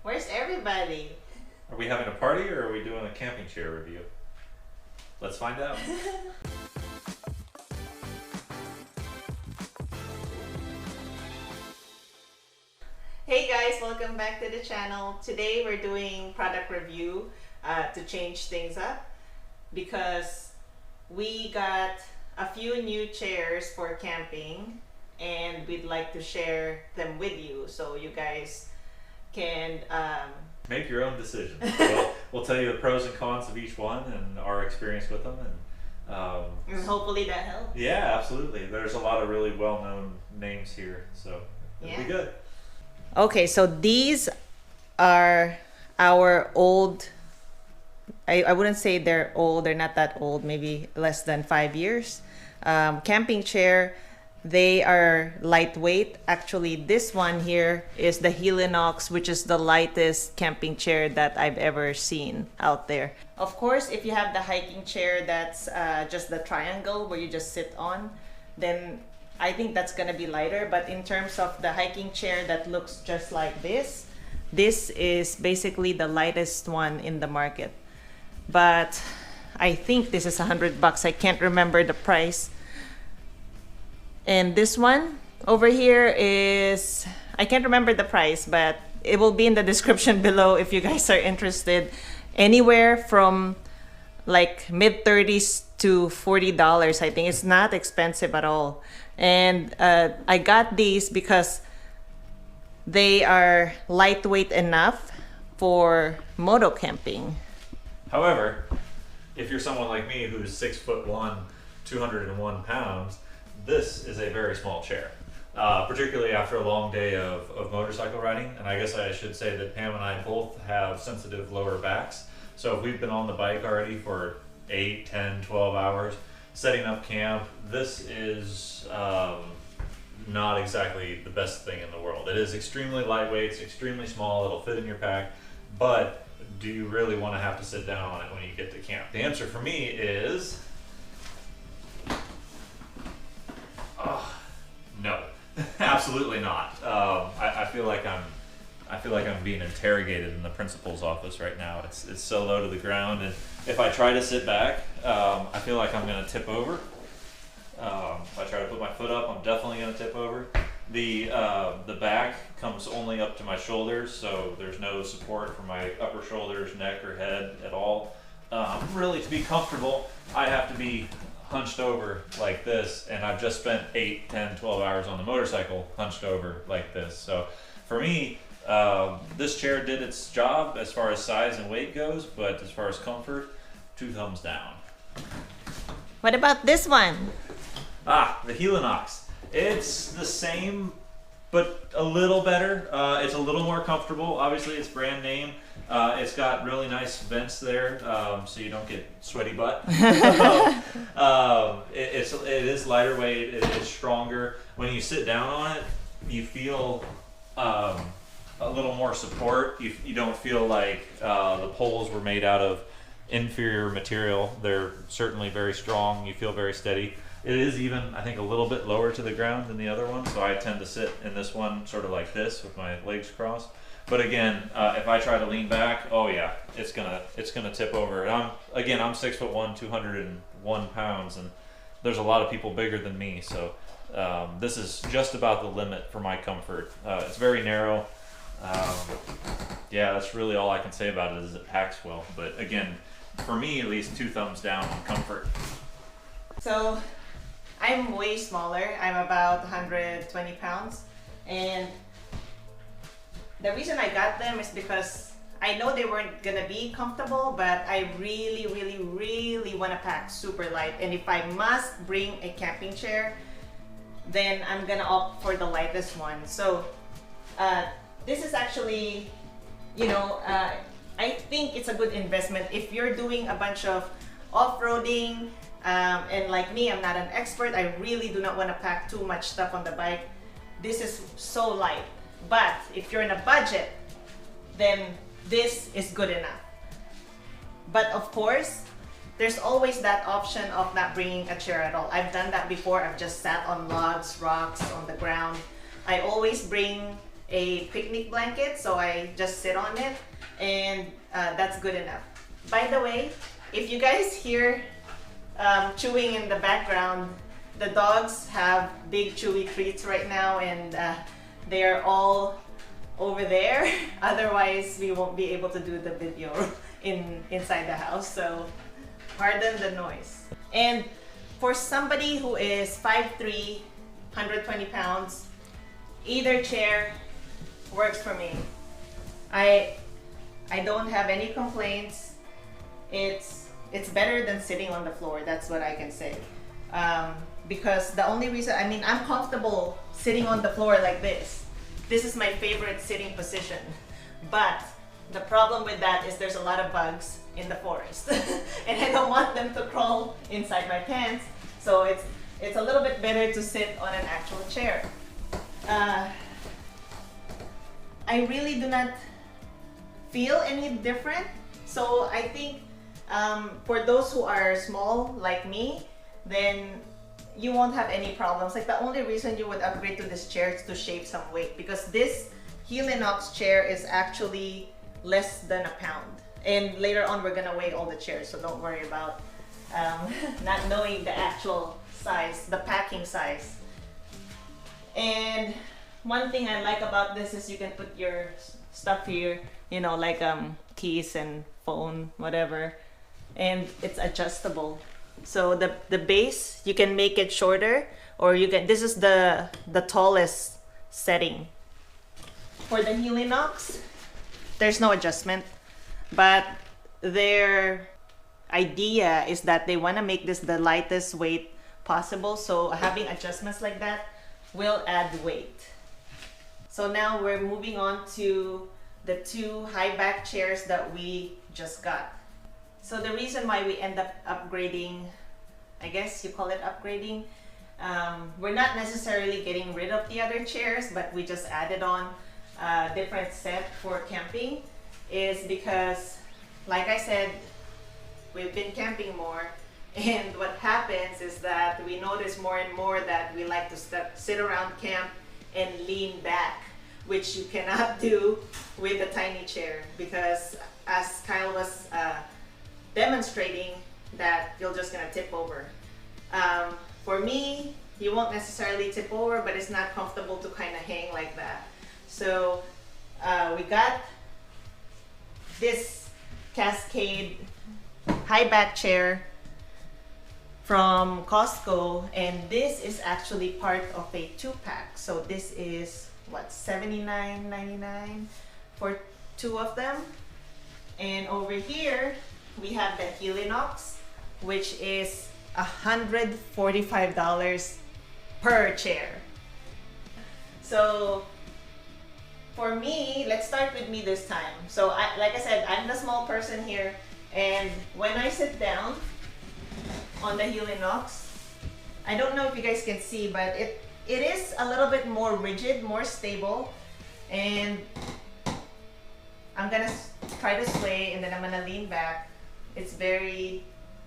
Where's everybody? Are we having a party or are we doing a camping chair review? Let's find out. Hey guys, welcome back to the channel. Today we're doing product review to change things up because we got a few new chairs for camping and we'd like to share them with you so you guys can make your own decision. We'll tell you the pros and cons of each one and our experience with them, and hopefully that helps. Yeah, absolutely. There's a lot of really well-known names here, so it'll be good. Okay, so these are our old, I wouldn't say they're old, they're not that old, maybe less than 5 years. Camping chair, they are lightweight. Actually, this one here is the Helinox, which is the lightest camping chair that I've ever seen out there. Of course, if you have the hiking chair that's just the triangle where you just sit on, then I think that's gonna be lighter. But in terms of the hiking chair that looks just like this is basically the lightest one in the market. But I think this is $100. I can't remember the price. And this one over here is, I can't remember the price, but it will be in the description below if you guys are interested. Anywhere from like mid-30s to $40. I think it's not expensive at all. And I got these because they are lightweight enough for moto camping. However, if you're someone like me who's 6'1", 201 pounds, this is a very small chair, particularly after a long day of motorcycle riding. And I guess I should say that Pam and I both have sensitive lower backs. So if we've been on the bike already for 8, 10, 12 hours, setting up camp, this is not exactly the best thing in the world. It is extremely lightweight, it's extremely small, it'll fit in your pack, but do you really want to have to sit down on it when you get to camp? The answer for me is no, absolutely not. I feel like I'm being interrogated in the principal's office right now. It's so low to the ground, and if I try to sit back, I feel like I'm going to tip over. If I try to put my foot up, I'm definitely going to tip over. The back comes only up to my shoulders, so there's no support for my upper shoulders, neck, or head at all. Really, to be comfortable, I have to be hunched over like this, and I've just spent 8, 10, 12 hours on the motorcycle hunched over like this. So for me, this chair did its job as far as size and weight goes, but as far as comfort, 2 thumbs down. What about this one? The Helinox. It's the same, but a little better. It's a little more comfortable. Obviously, it's brand name. It's got really nice vents there, so you don't get sweaty butt. It is lighter weight. It is stronger. When you sit down on it, you feel a little more support. You don't feel like the poles were made out of inferior material. They're certainly very strong. You feel very steady. It is even, I think, a little bit lower to the ground than the other one, so I tend to sit in this one sort of like this with my legs crossed. But again, if I try to lean back, oh yeah, it's gonna tip over. And I'm 6'1", 201 pounds, and there's a lot of people bigger than me, so this is just about the limit for my comfort. It's very narrow. Yeah, that's really all I can say about it, is it packs well. But again, for me at least, 2 thumbs down on comfort. So I'm way smaller. I'm about 120 pounds, and the reason I got them is because I know they weren't gonna be comfortable, but I really, really, really want to pack super light. And if I must bring a camping chair, then I'm gonna opt for the lightest one. So this is actually, I think it's a good investment if you're doing a bunch of off-roading. And like me, I'm not an expert. I really do not want to pack too much stuff on the bike. This is so light. But if you're in a budget, then this is good enough. But of course, there's always that option of not bringing a chair at all. I've done that before. I've just sat on logs, rocks, on the ground. I always bring a picnic blanket, so I just sit on it, and that's good enough. By the way, if you guys hear chewing in the background, the dogs have big chewy treats right now, and they're all over there. Otherwise, we won't be able to do the video inside the house, so pardon the noise. And for somebody who is 5'3", 120 pounds, either chair works for me. I don't have any complaints. It's better than sitting on the floor, that's what I can say. Because the only reason, I mean, I'm comfortable sitting on the floor like this. This is my favorite sitting position. But the problem with that is there's a lot of bugs in the forest. And I don't want them to crawl inside my pants. So it's a little bit better to sit on an actual chair. I really do not feel any different. So I think for those who are small like me, then you won't have any problems. Like, the only reason you would upgrade to this chair is to shave some weight, because this Helinox chair is actually less than a pound. And later on we're gonna weigh all the chairs, so don't worry about not knowing the actual size, the packing size. And one thing I like about this is you can put your stuff here, you know, like keys and phone, whatever, and it's adjustable. So the base, you can make it shorter, or you can, this is the tallest setting. For the Helinox, there's no adjustment, but their idea is that they want to make this the lightest weight possible, so having adjustments like that will add weight. So now we're moving on to the two high back chairs that we just got. So the reason why we end up upgrading, I guess you call it upgrading, we're not necessarily getting rid of the other chairs, but we just added on a different set for camping, is because, like I said, we've been camping more, and what happens is that we notice more and more that we like to sit around camp and lean back, which you cannot do with a tiny chair, because as Kyle was demonstrating, that you're just gonna tip over. For me, you won't necessarily tip over, but it's not comfortable to kind of hang like that. So we got this Cascade high back chair from Costco, and this is actually part of a 2-pack. So this is what, $79.99 for 2 of them. And over here we have the Helinox, which is $145 per chair. So for me, let's start with me this time. So like I said, I'm the small person here, and when I sit down on the Helinox, I don't know if you guys can see, but it is a little bit more rigid, more stable, and I'm gonna try to sway, and then I'm gonna lean back. It's very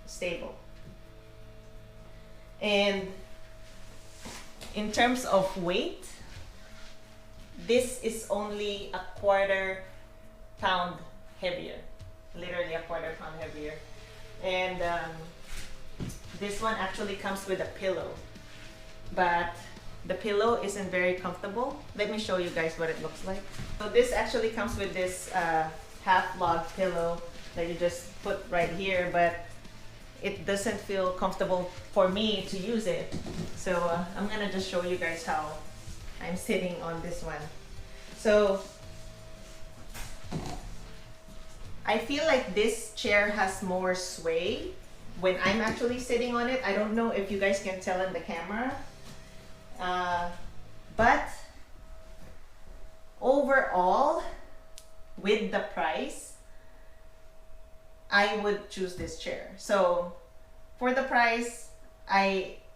stable. And in terms of weight, this is only a 1/4 pound heavier, literally a 1/4 pound heavier. And this one actually comes with a pillow, but the pillow isn't very comfortable. Let me show you guys what it looks like. So this actually comes with this half log pillow that you just put right here, but it doesn't feel comfortable for me to use it. So I'm gonna just show you guys how I'm sitting on this one. So I feel like this chair has more sway when I'm actually sitting on it. I don't know if you guys can tell in the camera, but overall, with the price, I would choose this chair. So for the price,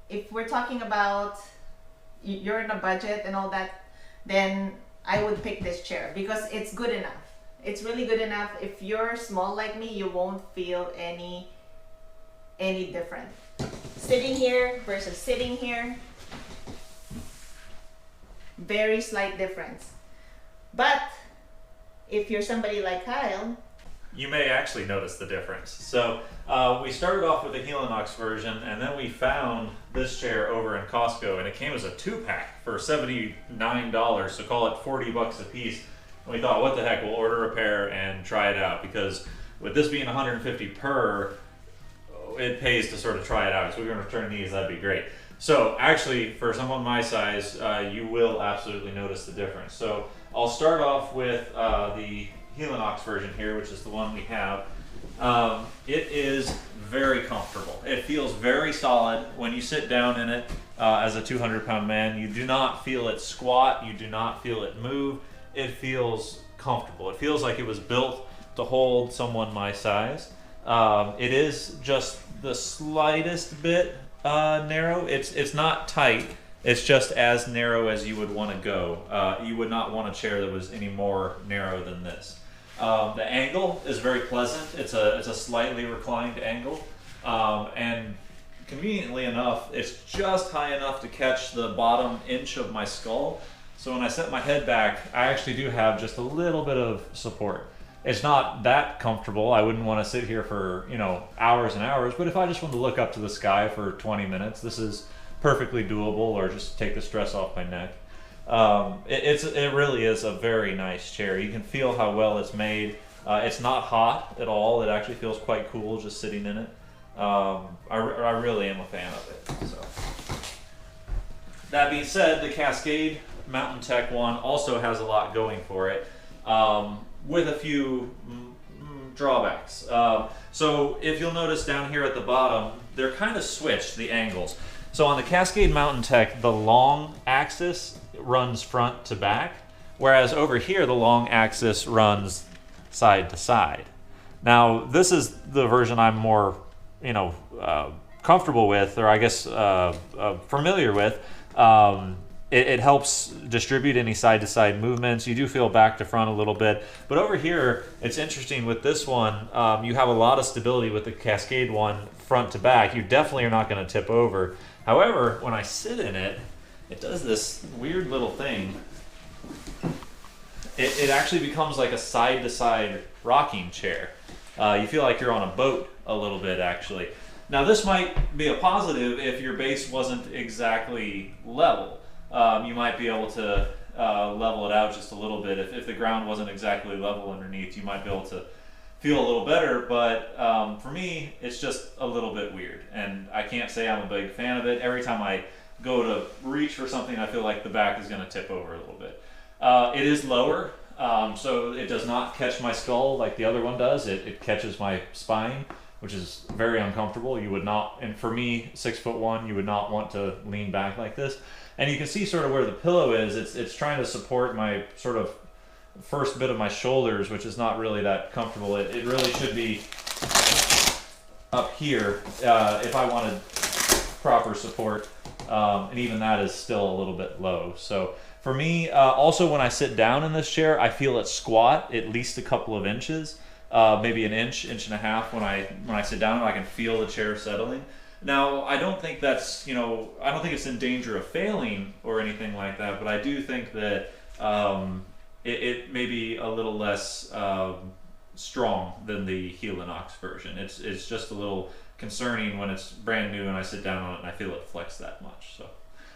if we're talking about you're in a budget and all that, then I would pick this chair because it's good enough. It's really good enough. If you're small like me, you won't feel any different. Sitting here versus sitting here, very slight difference. But if you're somebody like Kyle, you may actually notice the difference. So we started off with the Helinox version, and then we found this chair over in Costco, and it came as a 2-pack for $79, so call it 40 bucks a piece. And we thought, what the heck, we'll order a pair and try it out, because with this being 150 per, it pays to sort of try it out. So we're going to return these, that'd be great. So actually, for someone my size, you will absolutely notice the difference. So I'll start off with the Helinox version here, which is the one we have. It is very comfortable. It feels very solid when you sit down in it as a 200-pound man. You do not feel it squat. You do not feel it move. It feels comfortable. It feels like it was built to hold someone my size. It is just the slightest bit narrow. It's not tight. It's just as narrow as you would want to go. You would not want a chair that was any more narrow than this. The angle is very pleasant. It's a slightly reclined angle, and conveniently enough, it's just high enough to catch the bottom inch of my skull. So when I set my head back, I actually do have just a little bit of support. It's not that comfortable. I wouldn't want to sit here for, hours and hours, but if I just wanted to look up to the sky for 20 minutes, this is perfectly doable, or just take the stress off my neck. It really is a very nice chair. You can feel how well it's made. It's not hot at all. It actually feels quite cool just sitting in it. I really am a fan of it. So that being said, the Cascade Mountain Tech one also has a lot going for it, with a few drawbacks. So if you'll notice down here at the bottom, they're kind of switched, the angles. So on the Cascade Mountain Tech, the long axis runs front to back, whereas over here the long axis runs side to side. Now this is the version I'm more comfortable with, or I guess familiar with. It helps distribute any side to side movements. You do feel back to front a little bit, but over here it's interesting with this one. You have a lot of stability with the Cascade one front to back. You definitely are not going to tip over. However, when I sit in it, it does this weird little thing. It actually becomes like a side-to-side rocking chair. You feel like you're on a boat a little bit, actually. Now, this might be a positive if your base wasn't exactly level. You might be able to level it out just a little bit. If the ground wasn't exactly level underneath, you might be able to feel a little better, but for me, it's just a little bit weird, and I can't say I'm a big fan of it. Every time I go to reach for something, I feel like the back is going to tip over a little bit. It is lower, so it does not catch my skull like the other one does. It catches my spine, which is very uncomfortable. You would not, and for me, 6'1", you would not want to lean back like this. And you can see sort of where the pillow is. It's trying to support my sort of first bit of my shoulders, which is not really that comfortable. It really should be up here if I wanted proper support, and even that is still a little bit low. So for me, also when I sit down in this chair, I feel it squat at least a couple of inches, maybe an inch and a half. When I sit down, I can feel the chair settling. Now, I don't think that's, I don't think it's in danger of failing or anything like that, but I do think that it may be a little less strong than the Helinox version. It's just a little concerning when it's brand new and I sit down on it and I feel it flex that much. So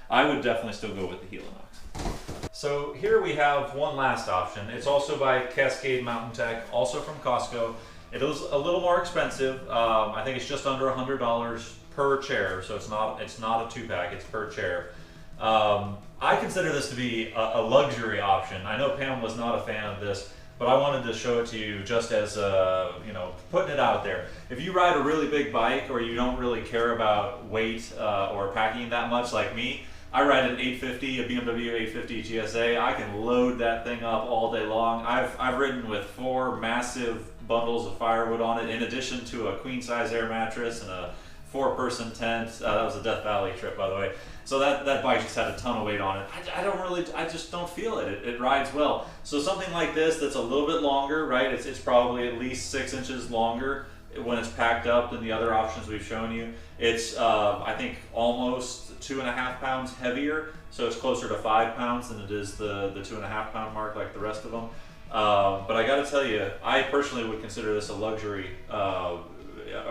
I would definitely still go with the Helinox. So here we have one last option. It's also by Cascade Mountain Tech, also from Costco. It is a little more expensive. I think it's just under $100 per chair, so it's not a 2-pack, it's per chair. I consider this to be a luxury option. I know Pam was not a fan of this, but I wanted to show it to you just as putting it out there. If you ride a really big bike, or you don't really care about weight or packing that much like me, I ride an 850, a BMW 850 GSA. I can load that thing up all day long. I've ridden with 4 massive bundles of firewood on it, in addition to a queen-size air mattress and a 4-person tent. That was a Death Valley trip, by the way. So that bike just had a ton of weight on it. I just don't feel it. It rides well. So something like this that's a little bit longer, right? It's probably at least 6 inches longer, when it's packed up than the other options we've shown you. It's I think almost 2.5 pounds heavier, so it's closer to 5 pounds than it is the 2.5 pound mark like the rest of them. But I got to tell you, I personally would consider this a luxury, a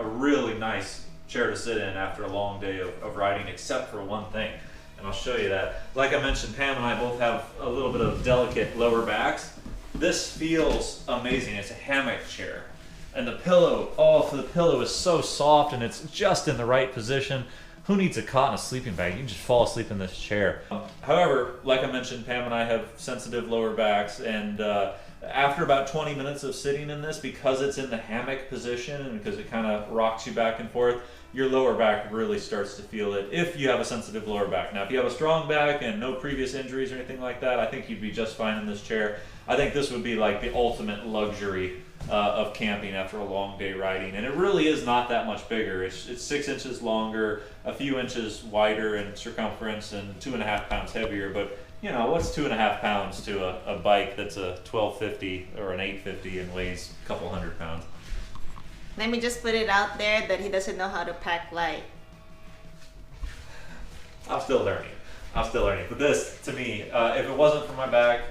really nice chair to sit in after a long day of riding, except for one thing, and I'll show you that. Like I mentioned, Pam and I both have a little bit of delicate lower backs. This feels amazing. It's a hammock chair. And the pillow, the pillow is so soft and it's just in the right position. Who needs a cot and a sleeping bag? You can just fall asleep in this chair. However, like I mentioned, Pam and I have sensitive lower backs, and after about 20 minutes of sitting in this, because it's in the hammock position and because it kind of rocks you back and forth, your lower back really starts to feel it if you have a sensitive lower back. Now, if you have a strong back and no previous injuries or anything like that, I think you'd be just fine in this chair. I think this would be like the ultimate luxury of camping after a long day riding, and it really is not that much bigger. It's 6 inches longer, a few inches wider in circumference, and 2.5 pounds heavier. But you know, what's 2.5 pounds to a bike that's a 1250 or an 850 and weighs a couple hundred pounds? Let me just put it out there that he doesn't know how to pack light. I'm still learning. But this, to me, if it wasn't for my back,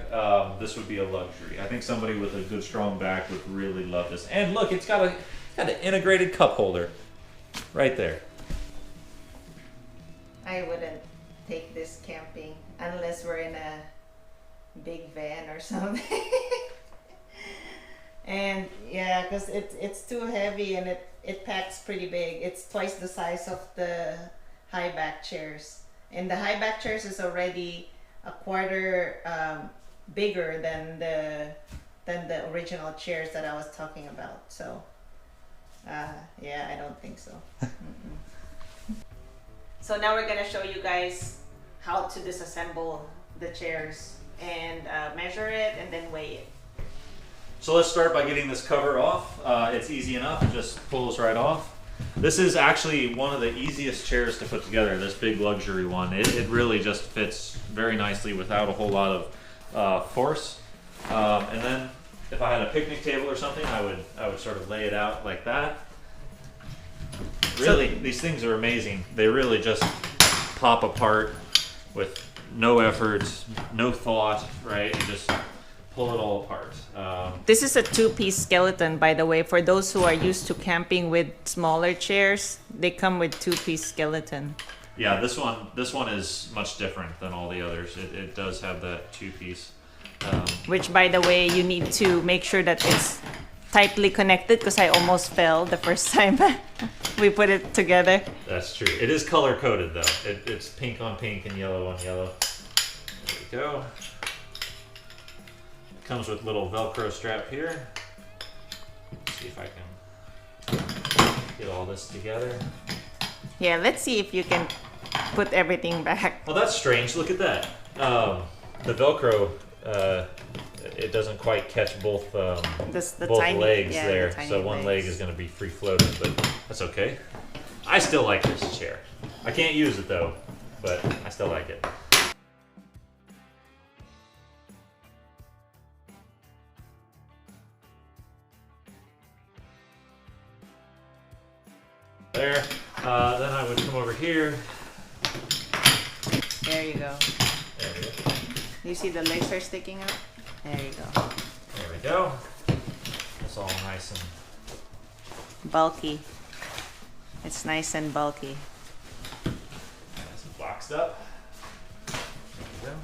this would be a luxury. I think somebody with a good, strong back would really love this. And look, it's got an integrated cup holder right there. I wouldn't take this camping unless we're in a big van or something. And yeah, because it's too heavy and it packs pretty big. It's twice the size of the high back chairs. And the high back chairs is already a quarter bigger than the original chairs that I was talking about. So yeah, I don't think so. So now we're gonna show you guys how to disassemble the chairs and measure it and then weigh it. So let's start by getting this cover off. It's easy enough, it just pulls right off. This is actually one of the easiest chairs to put together, this big luxury one. It really just fits very nicely without a whole lot of force. And then if I had a picnic table or something, I would sort of lay it out like that. Really, these things are amazing. They really just pop apart with no effort, no thought, right? You just pull it all apart. This is a 2-piece skeleton, by the way. For those who are used to camping with smaller chairs, they come with 2-piece skeleton. Yeah, this one is much different than all the others. It does have that 2-piece. Which, by the way, you need to make sure that it's tightly connected, because I almost fell the first time we put it together. That's true. It is color coded though. It's pink on pink and yellow on yellow. There we go. It comes with little Velcro strap here. Let's see if I can get all this together. Yeah, let's see if you can put everything back. Well, that's strange. Look at that. The Velcro, it doesn't quite catch both both tiny, legs yeah, there. the So one leg legs. is going to be free floating, but that's okay. I still like this chair. I can't use it though, but I still like it. There. Then I would come over here. There you go. There we go. You see the legs are sticking out? There you go. There we go. It's all nice and Bulky. It's nice and bulky. nice and boxed up. There we go.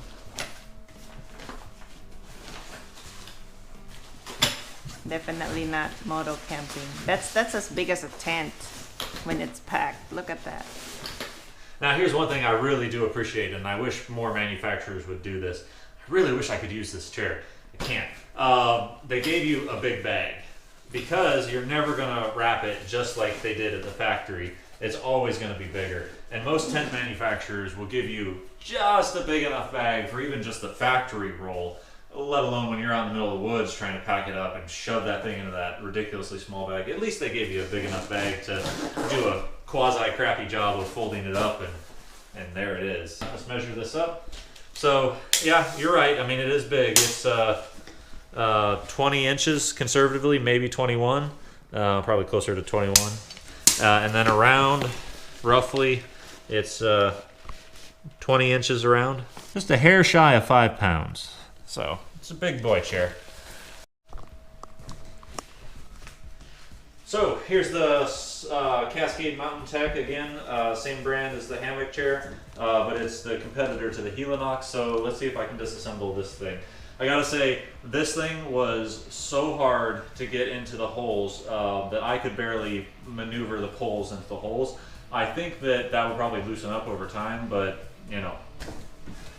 Definitely not moto camping. That's as big as a tent when it's packed. Look at that. Now here's one thing I really do appreciate, and I wish more manufacturers would do this. I really wish I could use this chair. I can't. They gave you a big bag because you're never gonna wrap it just like they did at the factory. It's always gonna be bigger. And most tent manufacturers will give you just a big enough bag for even just the factory roll, let alone when you're out in the middle of the woods trying to pack it up and shove that thing into that ridiculously small bag. At least they gave you a big enough bag to do a quasi-crappy job of folding it up, and there it is. Let's measure this up. So, yeah, you're right. I mean, it is big. It's 20 inches conservatively, maybe 21. probably closer to 21. And then around, roughly, it's 20 inches around. Just a hair shy of 5 pounds. So it's a big boy chair. So here's the Cascade Mountain Tech again, same brand as the hammock chair, but it's the competitor to the Helinox. So let's see if I can disassemble this thing. I gotta say, this thing was so hard to get into the holes that I could barely maneuver the poles into the holes. I think that would probably loosen up over time, but you know.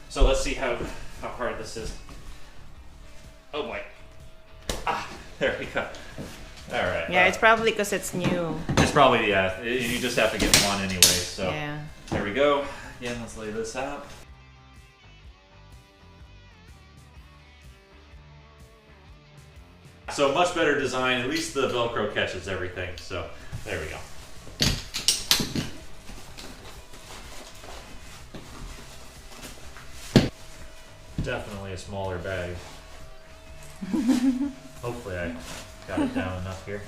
So let's see how hard this is. Oh boy. Ah, there we go. All right. Yeah, it's probably because it's new. It's probably, yeah. You just have to get one anyway. So yeah. There we go. Again, let's lay this out. So much better design. At least the Velcro catches everything. So there we go. Definitely a smaller bag. Hopefully I got it down enough here.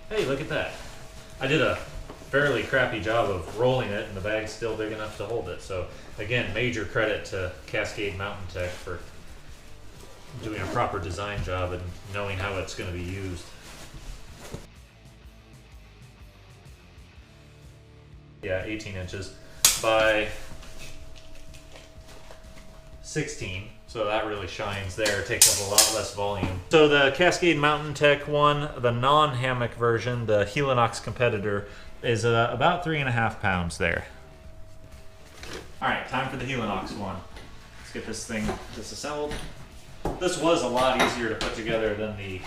Hey, look at that. I did a fairly crappy job of rolling it and the bag's still big enough to hold it. So again, major credit to Cascade Mountain Tech for doing a proper design job and knowing how it's going to be used. Yeah, 18 inches by 16, so that really shines there. It takes up a lot less volume. So the Cascade Mountain Tech one, the non-hammock version, the Helinox competitor, is about 3.5 pounds there. All right, time for the Helinox one. Let's get this thing disassembled. This was a lot easier to put together than the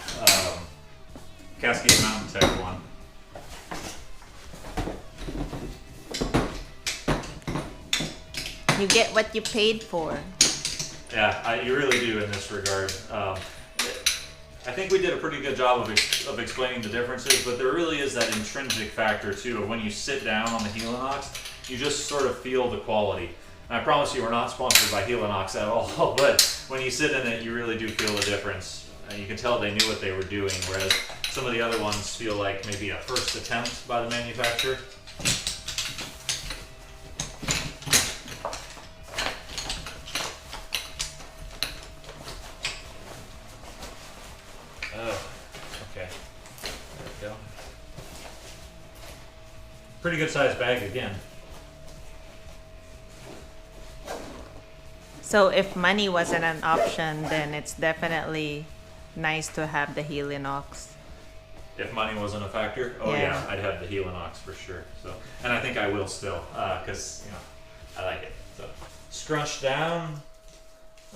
Cascade Mountain Tech one. You get what you paid for. Yeah, you really do in this regard. I think we did a pretty good job of explaining the differences, but there really is that intrinsic factor too of when you sit down on the Helinox, you just sort of feel the quality. And I promise you we're not sponsored by Helinox at all, but when you sit in it, you really do feel the difference. You can tell they knew what they were doing, whereas some of the other ones feel like maybe a first attempt by the manufacturer. Pretty good sized bag again. So if money wasn't an option, then it's definitely nice to have the Helinox. If money wasn't a factor, oh yeah, I'd have the Helinox for sure. So, and I think I will still, because you know, I like it. So, scrunch down.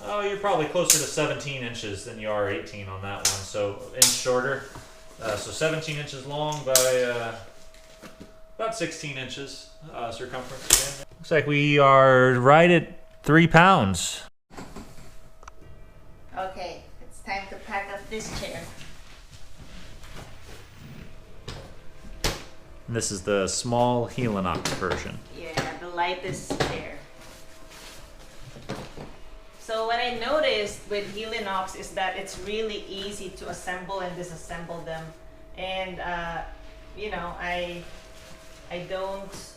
Oh, you're probably closer to 17 inches than you are 18 on that one. So inch shorter. So 17 inches long by about 16 inches circumference again. Looks like we are right at 3 pounds. Okay, it's time to pack up this chair. And this is the small Helinox version. Yeah, the lightest chair. So what I noticed with Helinox is that it's really easy to assemble and disassemble them. And you know, I don't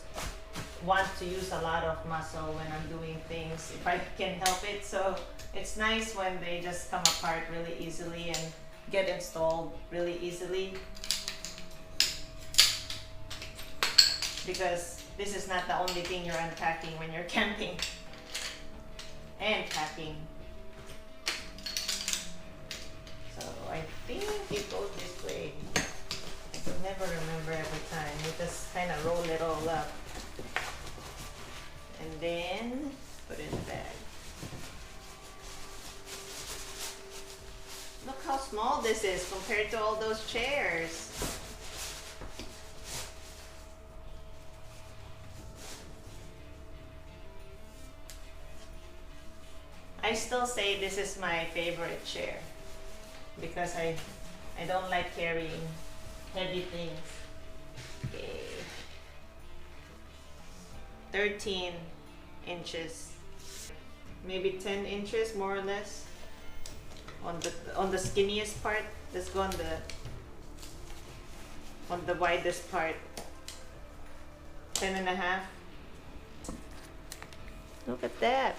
want to use a lot of muscle when I'm doing things if I can help it. So it's nice when they just come apart really easily and get installed really easily. Because this is not the only thing you're unpacking when you're camping and packing. So I think it goes this way. I could never remember every time. You just kind of roll it all up and then put it in the bag. Look how small this is compared to all those chairs. I still say this is my favorite chair because I don't like carrying heavy things. Okay. 13 inches, maybe 10 inches more or less. on the skinniest part. Let's go on the widest part. 10.5. Look at that.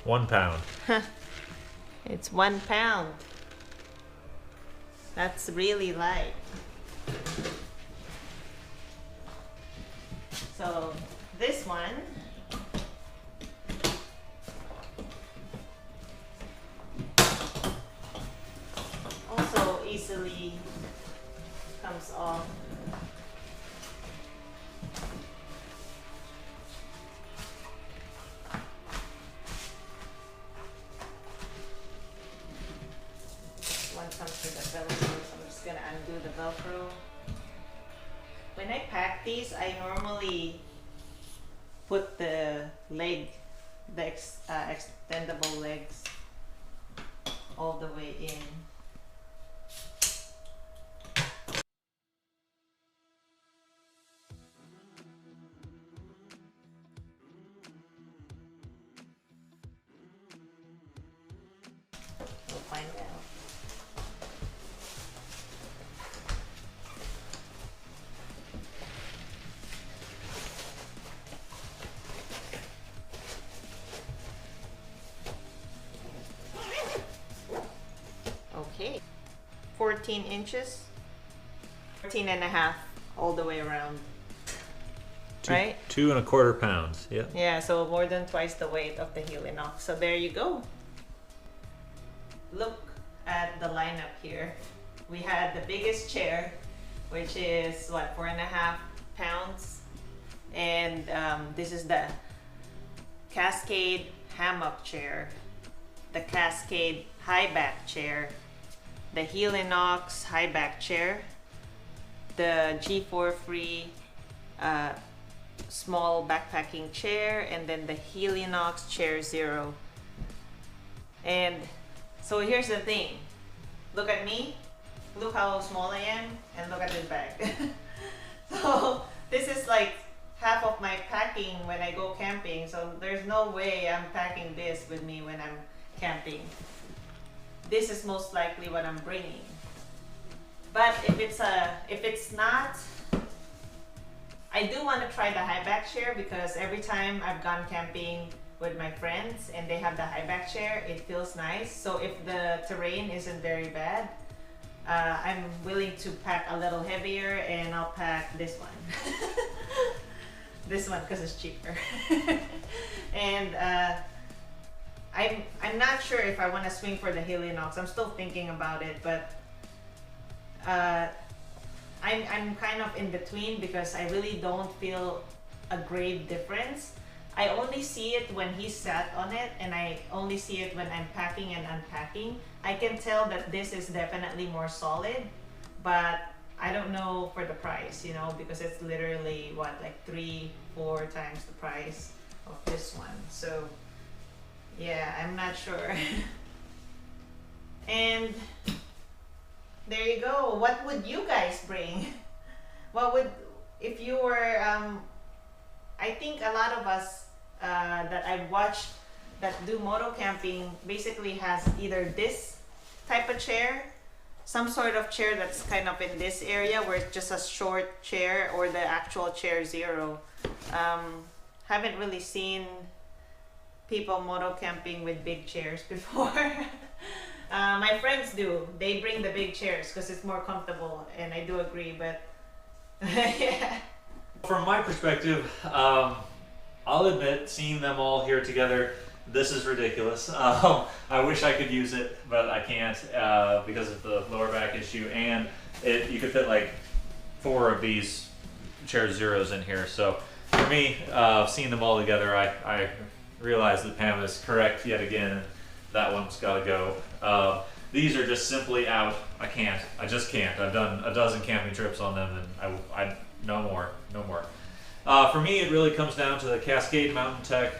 1 pound. It's 1 pound. That's really light. So this one also easily comes off. One comes with a Velcro, so I'm just gonna undo the Velcro. When I pack these, I normally put the extendable legs all the way in. We'll find out. Okay, 14 inches, 14.5 all the way around, right? 2¼ pounds. Yeah. Yeah, so more than twice the weight of the Helinox. So there you go. Look at the lineup here. We had the biggest chair, which is what, 4.5 pounds, and this is the Cascade hammock chair, the Cascade high back chair, the Helinox high back chair, the G4 free small backpacking chair, and then the Helinox Chair Zero. And so here's the thing. Look at me. Look how small I am, and look at this bag. So this is like half of my packing when I go camping. So there's no way I'm packing this with me when I'm camping. This is most likely what I'm bringing. But if it's not, I do want to try the high back chair, because every time I've gone camping with my friends and they have the high back chair, it feels nice. So if the terrain isn't very bad, I'm willing to pack a little heavier, and I'll pack this one. This one because it's cheaper. And I'm not sure if I want to swing for the Helinox. I'm still thinking about it, but I'm kind of in between, because I really don't feel a grave difference. I only see it when he sat on it, and I only see it when I'm packing and unpacking. I can tell that this is definitely more solid, but I don't know for the price, you know, because it's literally what, like 3-4 times the price of this one. So yeah, I'm not sure. And there you go. What would you guys bring? What would, if you were, I think a lot of us that I've watched that do moto camping basically has either this type of chair, some sort of chair that's kind of in this area where it's just a short chair, or the actual Chair Zero. Haven't really seen people moto camping with big chairs before. My friends do. They bring the big chairs because it's more comfortable, and I do agree, but yeah. From my perspective, I'll admit, seeing them all here together, this is ridiculous. I wish I could use it, but I can't because of the lower back issue, and you could fit like 4 of these Chair Zeros in here. So for me, seeing them all together, I realize that Pam is correct yet again. That one's got to go. These are just simply out. I just can't. I've done a dozen camping trips on them, and I no more. For me, it really comes down to the Cascade Mountain Tech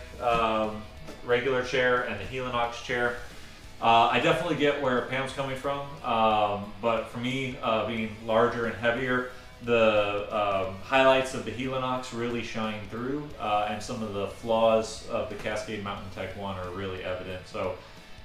regular chair and the Helinox chair. I definitely get where Pam's coming from, but for me, being larger and heavier, the highlights of the Helinox really shine through, and some of the flaws of the Cascade Mountain Tech one are really evident. So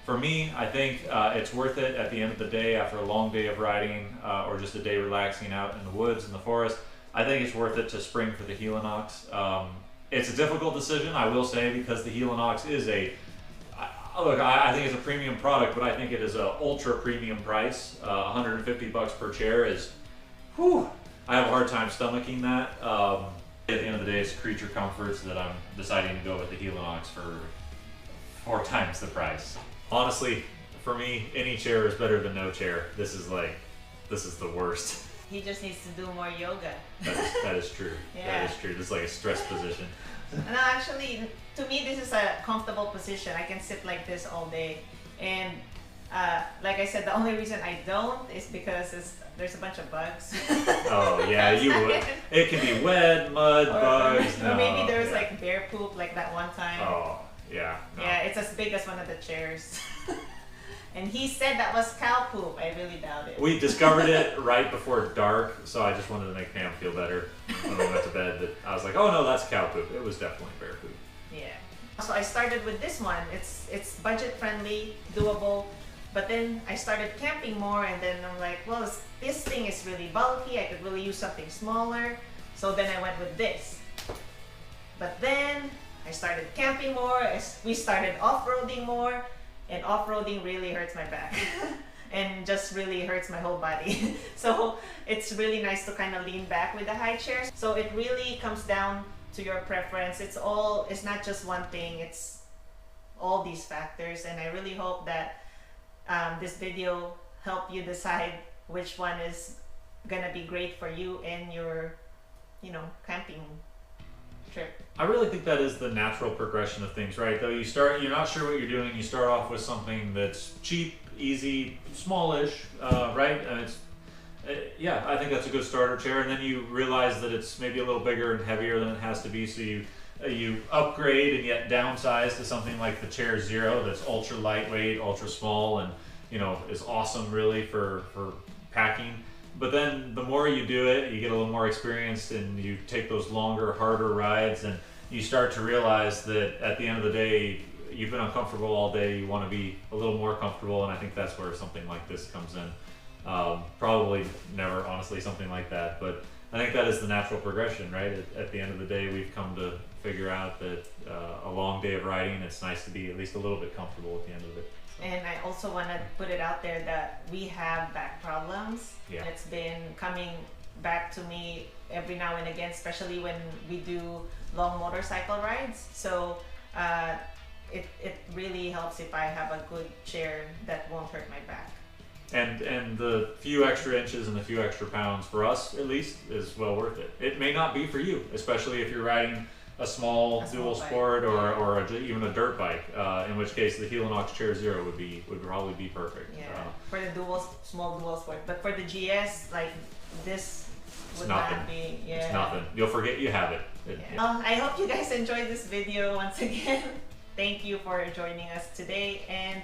For me, I think it's worth it at the end of the day after a long day of riding or just a day relaxing out in the woods, in the forest. I think it's worth it to spring for the Helinox. It's a difficult decision, I will say, because the Helinox is look, I think it's a premium product, but I think it is an ultra premium price. 150 bucks per chair is, whew, I have a hard time stomaching that. At the end of the day, it's creature comforts that I'm deciding to go with the Helinox for 4 times the price. Honestly, for me, any chair is better than no chair. This is the worst. He just needs to do more yoga. That is true. Yeah. That is true. This is like a stress position. No, actually, to me, this is a comfortable position. I can sit like this all day. And like I said, the only reason I don't is because there's a bunch of bugs. Oh, yeah, you would. It can be wet, mud, bugs. Or maybe there's like bear poop like that one time. Oh, yeah. No. Yeah, it's as big as one of the chairs. And he said that was cow poop. I really doubt it. We discovered it right before dark, so I just wanted to make Pam feel better when we went to bed. That I was like, oh no, that's cow poop. It was definitely bear poop. Yeah. So I started with this one. It's budget friendly, doable. But then I started camping more, and then I'm like, well, this thing is really bulky. I could really use something smaller. So then I went with this. But then I started camping more. We started off-roading more. And off-roading really hurts my back and just really hurts my whole body. So it's really nice to kind of lean back with the high chairs. So it really comes down to your preference. It's not just one thing, it's all these factors. And I really hope that this video helped you decide which one is gonna be great for you and your, camping trip. I really think that is the natural progression of things, right? Though you're not sure what you're doing, you start off with something that's cheap, easy, smallish, right? And yeah, I think that's a good starter chair. And then you realize that it's maybe a little bigger and heavier than it has to be, so you upgrade and yet downsize to something like the Chair Zero that's ultra lightweight, ultra small, and is awesome really for packing. But then the more you do it, you get a little more experienced and you take those longer, harder rides, and you start to realize that at the end of the day, you've been uncomfortable all day, you want to be a little more comfortable, and I think that's where something like this comes in. Probably never, honestly, something like that, but I think that is the natural progression, right? At the end of the day, we've come to figure out that a long day of riding, it's nice to be at least a little bit comfortable at the end of it. And I also want to put it out there that we have back problems. Yeah. It's been coming back to me every now and again, especially when we do long motorcycle rides. So it really helps if I have a good chair that won't hurt my back. And the few extra inches and the few extra pounds, for us at least, is well worth it. It may not be for you, especially if you're riding a small dual sport or even a dirt bike, in which case the Helinox Chair Zero would probably be perfect. Yeah, for the small dual sport. But for the GS, like this would nothing. Not be. Yeah. It's nothing. You'll forget you have it. I hope you guys enjoyed this video once again. Thank you for joining us today, and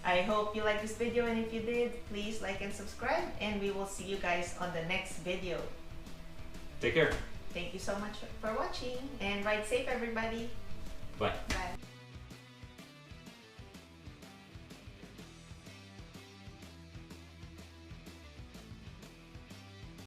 I hope you liked this video, and if you did, please like and subscribe, and we will see you guys on the next video. Take care. Thank you so much for watching, and ride safe, everybody. Bye. Bye.